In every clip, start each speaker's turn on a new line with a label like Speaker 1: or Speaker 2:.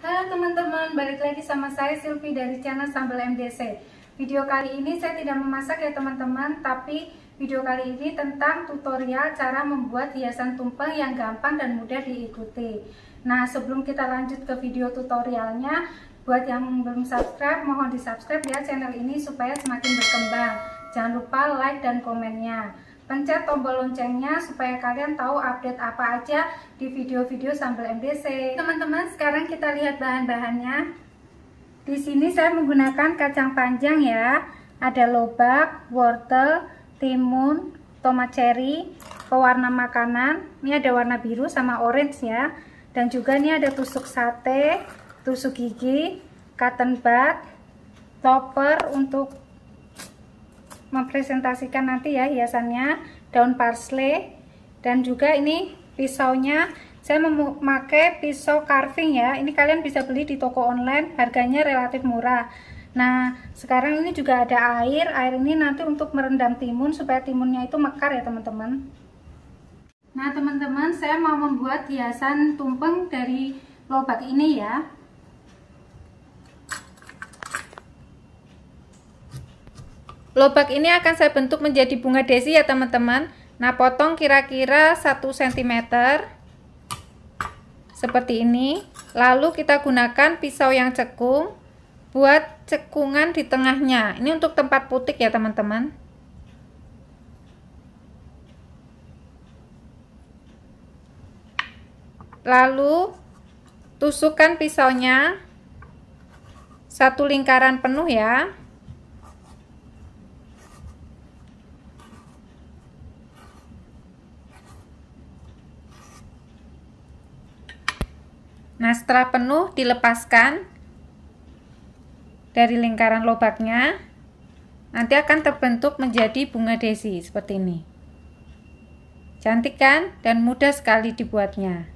Speaker 1: Halo teman-teman, balik lagi sama saya Silvi dari channel Sambal MDC. Video kali ini saya tidak memasak ya teman-teman, tapi video kali ini tentang tutorial cara membuat hiasan tumpeng yang gampang dan mudah diikuti. Nah, sebelum kita lanjut ke video tutorialnya, buat yang belum subscribe, mohon di subscribe ya channel ini supaya semakin berkembang. Jangan lupa like dan komennya. Pencet tombol loncengnya supaya kalian tahu update apa aja di video-video Sambal MDC. Teman-teman, sekarang kita lihat bahan-bahannya. Di sini saya menggunakan kacang panjang ya. Ada lobak, wortel, timun, tomat cherry, pewarna makanan. Ini ada warna biru sama orange ya. Dan juga ini ada tusuk sate, tusuk gigi, cotton bud, topper untuk mempresentasikan nanti ya hiasannya, daun parsley, dan juga ini pisaunya. Saya memakai pisau carving ya. Ini kalian bisa beli di toko online, harganya relatif murah. Nah, sekarang ini juga ada air. Air ini nanti untuk merendam timun supaya timunnya itu mekar ya teman-teman. Nah teman-teman, saya mau membuat hiasan tumpeng dari lobak ini ya. Lobak ini akan saya bentuk menjadi bunga desi ya teman-teman. Nah, potong kira-kira 1 cm seperti ini. Lalu kita gunakan pisau yang cekung buat cekungan di tengahnya. Ini untuk tempat putik ya teman-teman. Lalu tusukkan pisaunya 1 lingkaran penuh ya. Nah, setelah penuh dilepaskan dari lingkaran lobaknya. Nanti akan terbentuk menjadi bunga desi seperti ini. Cantik kan? Dan mudah sekali dibuatnya.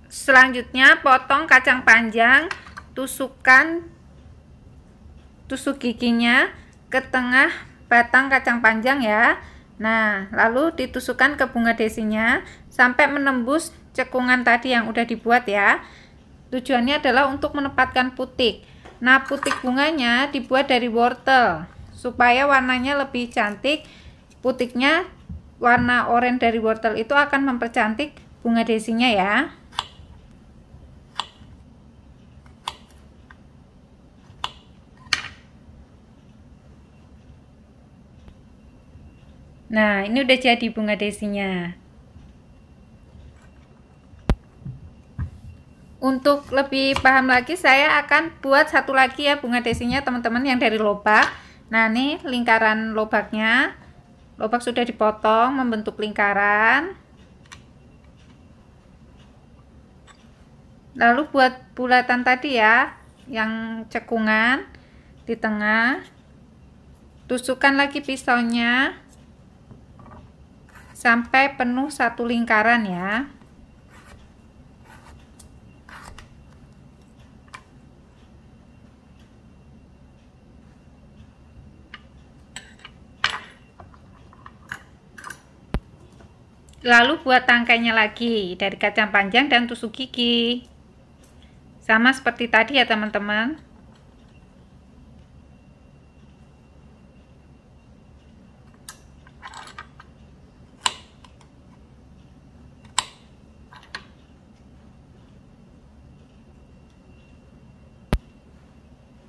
Speaker 1: Selanjutnya potong kacang panjang, tusukkan tusuk giginya ke tengah batang kacang panjang ya. Nah, lalu ditusukkan ke bunga desinya sampai menembus cekungan tadi yang udah dibuat ya. Tujuannya adalah untuk menempatkan putik. Nah, putik bunganya dibuat dari wortel supaya warnanya lebih cantik. Putiknya warna oranye dari wortel itu akan mempercantik bunga desinya ya. Nah, ini udah jadi bunga desinya. Untuk lebih paham lagi, saya akan buat satu lagi ya bunga desinya teman-teman yang dari lobak. Nah, ini lingkaran lobaknya. Lobak sudah dipotong membentuk lingkaran. Lalu buat bulatan tadi ya, yang cekungan di tengah. Tusukkan lagi pisaunya sampai penuh 1 lingkaran ya. Lalu buat tangkainya lagi dari kacang panjang dan tusuk gigi. Sama seperti tadi ya teman-teman.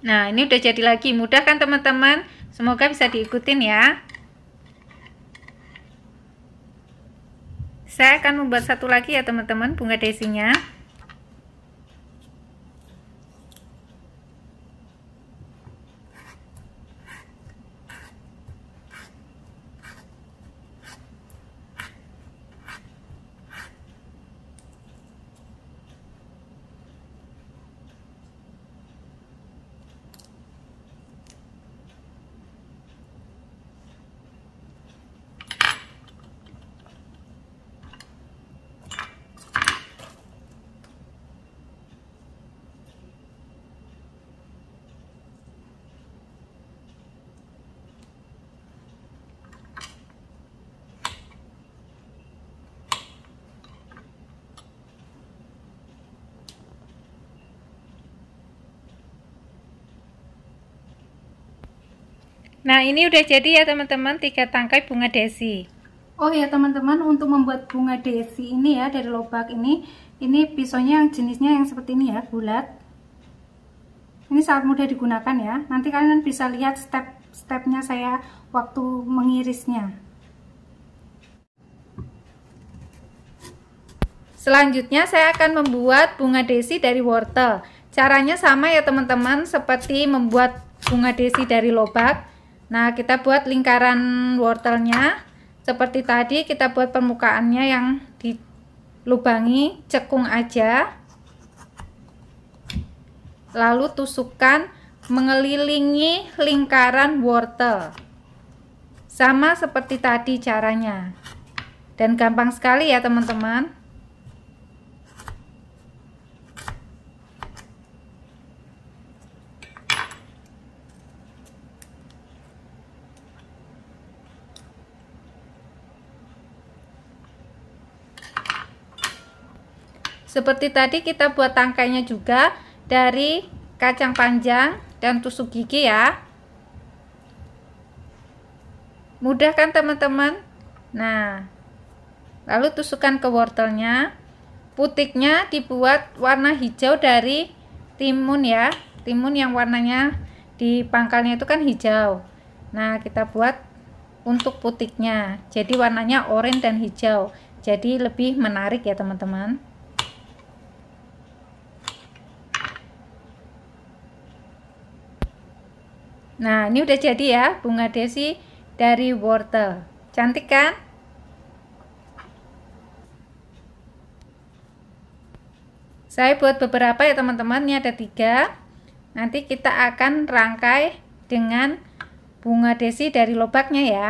Speaker 1: Nah, ini udah jadi lagi. Mudah kan teman-teman? Semoga bisa diikutin ya. Saya akan membuat satu lagi ya teman-teman, bunga desinya. Nah, ini udah jadi ya teman-teman, 3 tangkai bunga desi. Oh ya teman-teman, untuk membuat bunga desi ini ya dari lobak ini pisaunya yang jenisnya yang seperti ini ya, bulat. Ini sangat mudah digunakan ya. Nanti kalian bisa lihat step-stepnya saya waktu mengirisnya. Selanjutnya saya akan membuat bunga desi dari wortel. Caranya sama ya teman-teman, seperti membuat bunga desi dari lobak. Nah, kita buat lingkaran wortelnya seperti tadi, kita buat permukaannya yang dilubangi, cekung aja. Lalu tusukkan mengelilingi lingkaran wortel. Sama seperti tadi caranya. Dan gampang sekali ya teman-teman. Seperti tadi kita buat tangkainya juga dari kacang panjang dan tusuk gigi ya. Mudah kan teman-teman? Nah, lalu tusukkan ke wortelnya. Putiknya dibuat warna hijau dari timun ya. Timun yang warnanya di pangkalnya itu kan hijau. Nah, kita buat untuk putiknya. Jadi warnanya oranye dan hijau. Jadi lebih menarik ya teman-teman. Nah, ini udah jadi ya bunga desi dari wortel. Cantik kan? Saya buat beberapa ya teman-teman, ini ada 3. Nanti kita akan rangkai dengan bunga desi dari lobaknya ya.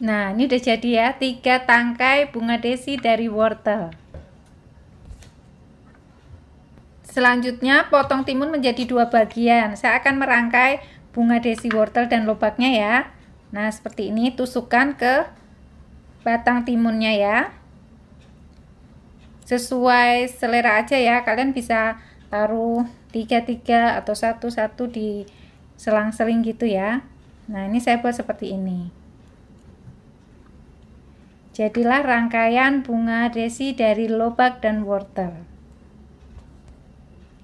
Speaker 1: Nah, ini udah jadi ya, 3 tangkai bunga desi dari wortel. Selanjutnya potong timun menjadi 2 bagian. Saya akan merangkai bunga desi wortel dan lobaknya ya. Nah, seperti ini, tusukkan ke batang timunnya ya. Sesuai selera aja ya, kalian bisa taruh 3-3 atau 1-1 di selang-seling gitu ya. Nah, ini saya buat seperti ini. Jadilah rangkaian bunga desi dari lobak dan wortel.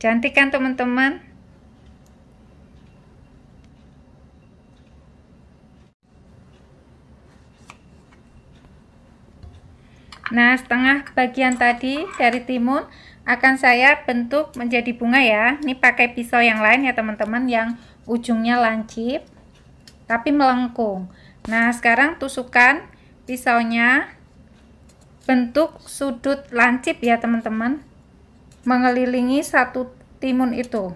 Speaker 1: Cantik kan teman-teman? Nah, setengah bagian tadi dari timun akan saya bentuk menjadi bunga ya. Ini pakai pisau yang lain ya teman-teman, yang ujungnya lancip tapi melengkung. Nah, sekarang tusukkan pisaunya bentuk sudut lancip ya teman-teman, mengelilingi satu timun itu.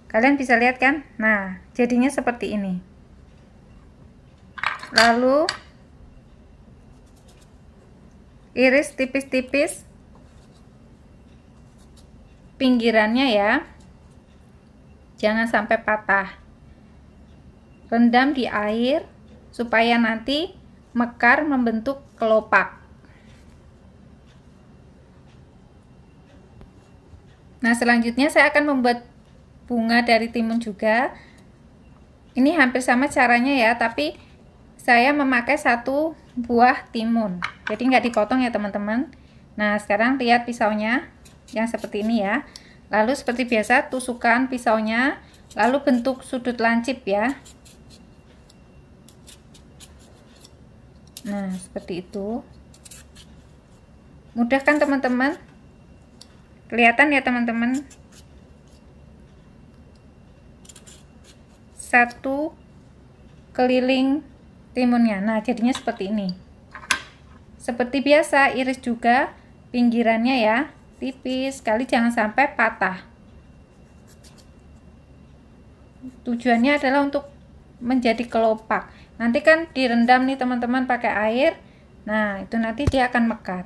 Speaker 1: Kalian bisa lihat kan? Nah, jadinya seperti ini. Lalu iris tipis-tipis pinggirannya ya, jangan sampai patah. Rendam di air supaya nanti mekar membentuk kelopak. Nah, selanjutnya saya akan membuat bunga dari timun juga. Ini hampir sama caranya ya, tapi saya memakai 1 buah timun, jadi nggak dipotong ya teman-teman. Nah, sekarang lihat pisaunya yang seperti ini ya. Lalu seperti biasa tusukkan pisaunya, lalu bentuk sudut lancip ya. Nah, seperti itu. Mudah kan teman-teman? Kelihatan ya teman-teman? 1 keliling timunnya. Nah, jadinya seperti ini. Seperti biasa, iris juga pinggirannya ya, tipis sekali, jangan sampai patah. Tujuannya adalah untuk menjadi kelopak. Nanti kan direndam nih teman-teman pakai air. Nah, itu nanti dia akan mekar.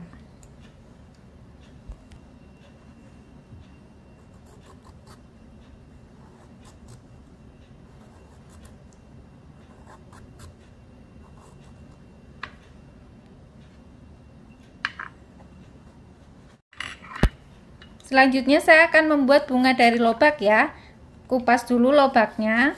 Speaker 1: Selanjutnya saya akan membuat bunga dari lobak ya. Kupas dulu lobaknya.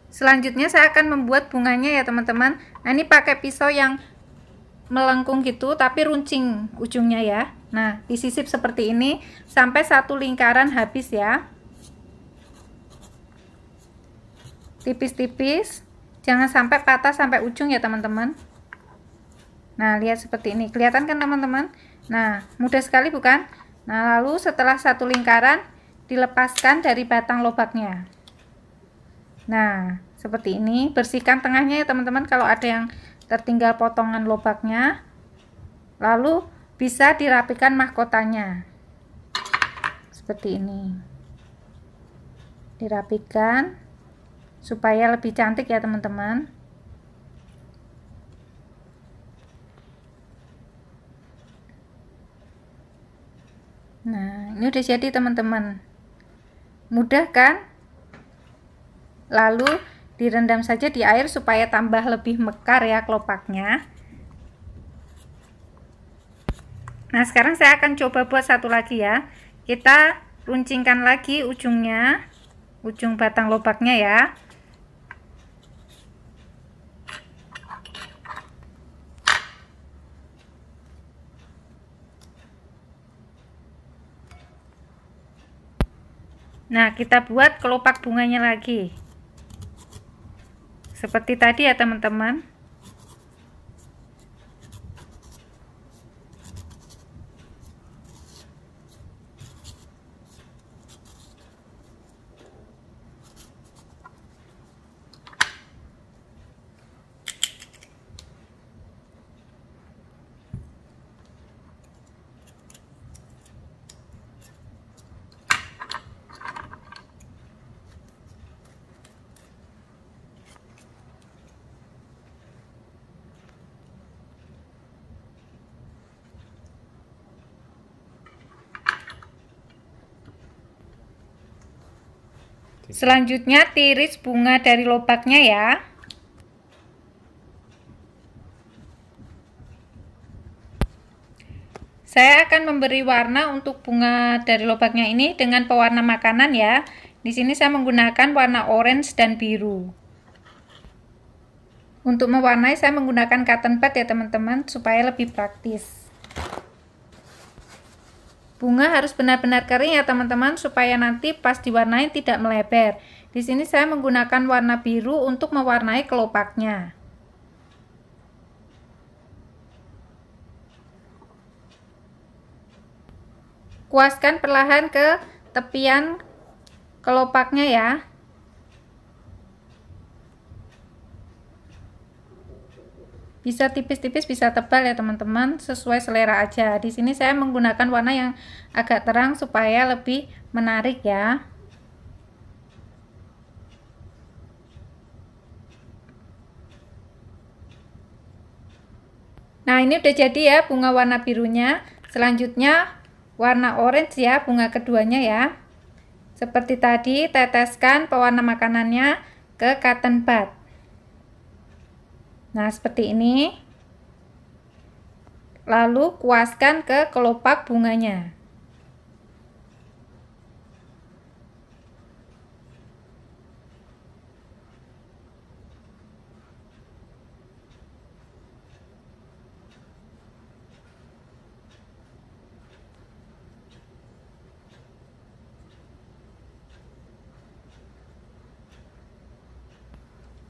Speaker 1: Selanjutnya saya akan membuat bunganya ya teman-teman. Nah, ini pakai pisau yang melengkung gitu tapi runcing ujungnya ya. Nah, disisip seperti ini sampai satu lingkaran habis ya. Tipis-tipis, jangan sampai patah sampai ujung ya teman-teman. Nah, lihat seperti ini, kelihatan kan teman-teman? Nah, mudah sekali bukan? Nah, lalu setelah satu lingkaran dilepaskan dari batang lobaknya. Nah, seperti ini, bersihkan tengahnya ya teman-teman kalau ada yang tertinggal potongan lobaknya. Lalu bisa dirapikan mahkotanya. Seperti ini. Dirapikan supaya lebih cantik ya teman-teman. Nah, ini udah jadi teman-teman. Mudah kan? Lalu direndam saja di air supaya tambah lebih mekar ya kelopaknya. Nah, sekarang saya akan coba buat satu lagi ya. Kita runcingkan lagi ujungnya, ujung batang lobaknya ya. Nah, kita buat kelopak bunganya lagi. Seperti tadi ya teman-teman. Selanjutnya tiris bunga dari lobaknya ya. Saya akan memberi warna untuk bunga dari lobaknya ini dengan pewarna makanan ya. Di sini saya menggunakan warna orange dan biru. Untuk mewarnai saya menggunakan cotton pad ya teman-teman supaya lebih praktis. Bunga harus benar-benar kering ya teman-teman supaya nanti pas diwarnai tidak melebar. Di sini saya menggunakan warna biru untuk mewarnai kelopaknya. Kuaskan perlahan ke tepian kelopaknya ya. Bisa tipis-tipis, bisa tebal ya teman-teman, sesuai selera aja. Di sini saya menggunakan warna yang agak terang supaya lebih menarik ya. Nah, ini udah jadi ya bunga warna birunya. Selanjutnya warna orange ya, bunga keduanya ya. Seperti tadi, teteskan pewarna makanannya ke cotton bud. Nah, seperti ini. Lalu kuaskan ke kelopak bunganya.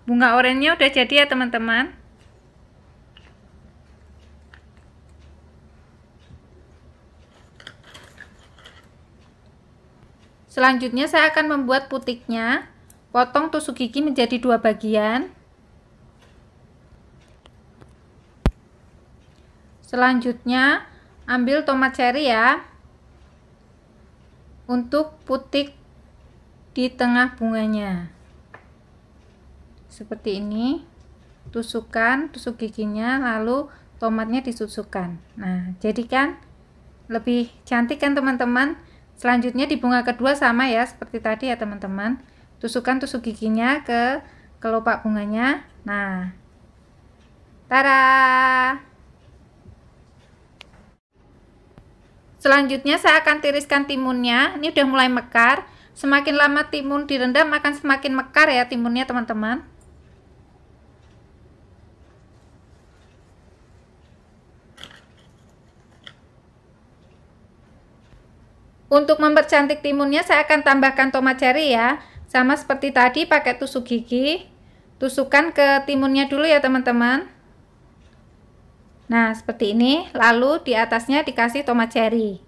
Speaker 1: Bunga oranye udah jadi ya teman-teman. Selanjutnya saya akan membuat putiknya. Potong tusuk gigi menjadi 2 bagian. Selanjutnya ambil tomat cherry ya. Untuk putik di tengah bunganya. Seperti ini, tusukkan tusuk giginya, lalu tomatnya disusukkan. Nah, jadi kan lebih cantik kan teman-teman. Selanjutnya di bunga kedua sama ya, seperti tadi ya teman-teman. Tusukkan tusuk giginya ke kelopak bunganya. Nah, tada! Selanjutnya saya akan tiriskan timunnya. Ini udah mulai mekar. Semakin lama timun direndam akan semakin mekar ya timunnya teman-teman. Untuk mempercantik timunnya saya akan tambahkan tomat cherry ya. Sama seperti tadi pakai tusuk gigi. Tusukkan ke timunnya dulu ya teman-teman. Nah, seperti ini. Lalu di atasnya dikasih tomat cherry.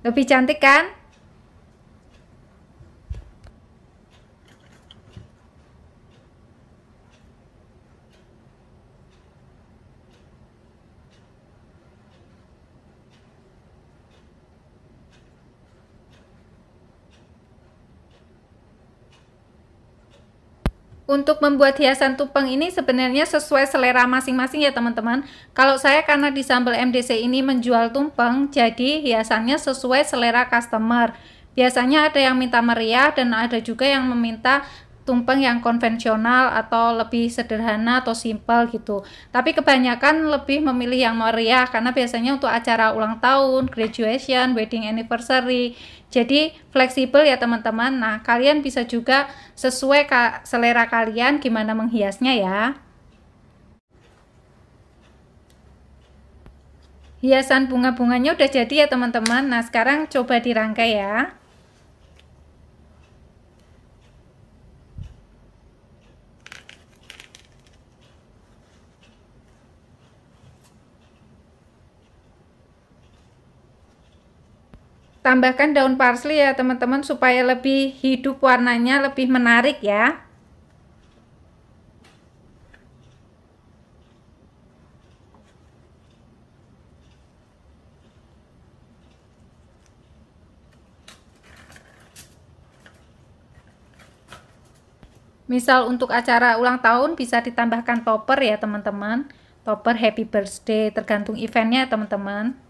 Speaker 1: Lebih cantik kan? Untuk membuat hiasan tumpeng ini sebenarnya sesuai selera masing-masing ya teman-teman. Kalau saya karena di Sambal MDC ini menjual tumpeng, jadi hiasannya sesuai selera customer. Biasanya ada yang minta meriah dan ada juga yang meminta tumpeng yang konvensional atau lebih sederhana atau simpel gitu. Tapi kebanyakan lebih memilih yang meriah karena biasanya untuk acara ulang tahun, graduation, wedding anniversary. Jadi fleksibel ya teman-teman. Nah, kalian bisa juga sesuai selera kalian gimana menghiasnya ya. Hiasan bunga-bunganya udah jadi ya teman-teman. Nah, sekarang coba dirangkai ya. Tambahkan daun parsley ya teman-teman supaya lebih hidup warnanya, lebih menarik ya. Misal untuk acara ulang tahun bisa ditambahkan topper ya teman-teman. Topper happy birthday tergantung eventnya teman-teman.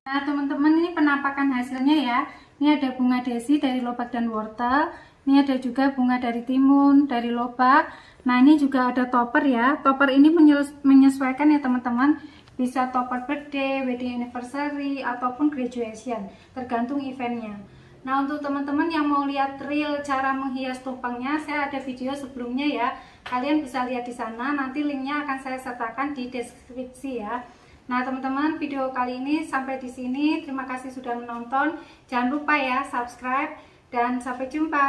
Speaker 1: Nah teman-teman, ini penampakan hasilnya ya. Ini ada bunga desi dari lobak dan wortel. Ini ada juga bunga dari timun, dari lobak. Nah ini juga ada topper ya. Topper ini menyesuaikan ya teman-teman. Bisa topper birthday, wedding anniversary, ataupun graduation. Tergantung eventnya. Nah untuk teman-teman yang mau lihat real cara menghias tumpengnya, saya ada video sebelumnya ya. Kalian bisa lihat di sana. Nanti linknya akan saya sertakan di deskripsi ya. Nah teman-teman, video kali ini sampai di sini. Terima kasih sudah menonton. Jangan lupa ya subscribe dan sampai jumpa.